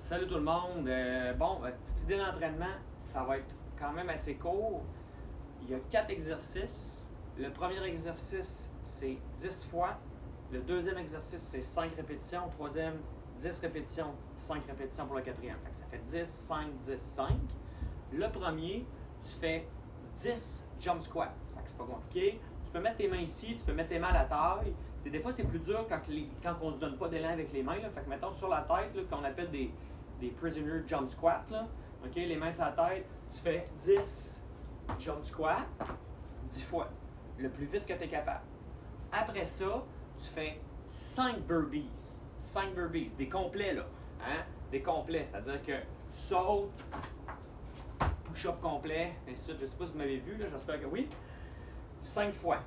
Salut tout le monde. Petite idée d'entraînement, ça va être quand même assez court. Il y a 4 exercices. Le premier exercice, c'est 10 fois. Le deuxième exercice, c'est 5 répétitions. Le troisième, 10 répétitions, 5 répétitions pour le quatrième. Fait que ça fait 10, 5, 10, 5. Le premier, tu fais 10 jump squats. Fait que c'est pas compliqué. Tu peux mettre tes mains ici, tu peux mettre tes mains à la taille. Des fois, c'est plus dur quand on ne se donne pas d'élan avec les mains. Là. Fait que mettons sur la tête, là, qu'on appelle des prisoner jump squats. Là. Okay? Les mains sur la tête, tu fais 10 jump squats 10 fois, le plus vite que tu es capable. Après ça, tu fais 5 burpees. 5 burpees, des complets là. Hein? Des complets, c'est-à-dire que saute, push-up complet, ainsi de suite. Je ne sais pas si vous m'avez vu, là, j'espère que oui. 5 fois.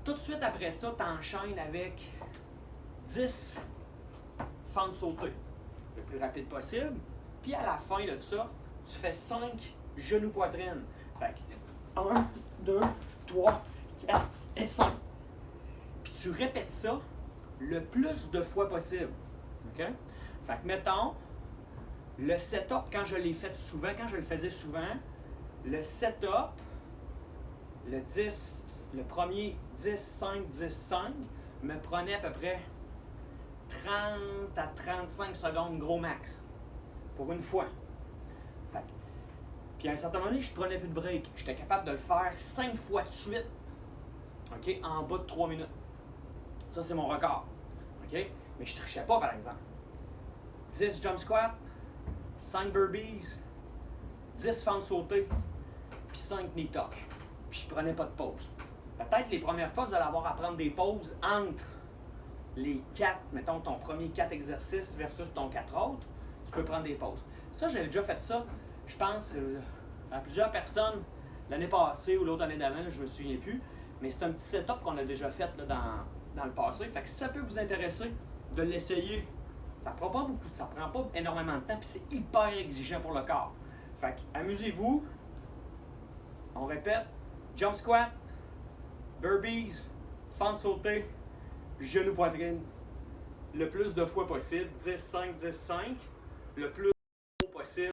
Tout de suite après ça, tu enchaînes avec 10 fentes sautées, le plus rapide possible. Puis à la fin de tout ça, tu fais 5 genoux-poitrine. Fait que 1, 2, 3, 4 et 5. Puis tu répètes ça le plus de fois possible. OK? Fait que mettons, le setup, quand je l'ai fait souvent, quand je le faisais souvent, le setup, le premier 10, 5, 10, 5 me prenait à peu près 30 à 35 secondes gros max. Pour une fois. Fait que, puis à un certain moment donné, je prenais plus de break. J'étais capable de le faire 5 fois de suite. OK? En bas de 3 minutes. Ça, c'est mon record. OK? Mais je ne trichais pas, par exemple. 10 jump squats, 5 burpees, 10 fentes sautées, puis 5 knee tuck. Puis je prenais pas de pause. Peut-être les premières fois, vous allez avoir à prendre des pauses entre les 4, mettons ton premier 4 exercices versus ton 4 autres. Tu peux prendre des pauses. Ça, j'avais déjà fait ça, je pense, à plusieurs personnes l'année passée ou l'autre année d'avant, je me souviens plus. Mais c'est un petit setup qu'on a déjà fait là, dans le passé. Fait que si ça peut vous intéresser de l'essayer, ça prend pas beaucoup, ça prend pas énormément de temps, puis c'est hyper exigeant pour le corps. Fait que amusez-vous. On répète, jump squat, burpees, fente sautée, genou poitrine, le plus de fois possible, 10, 5, 10, 5, le plus possible,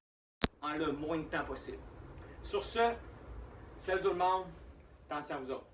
en le moins de temps possible. Sur ce, salut tout le monde, attention à vous autres.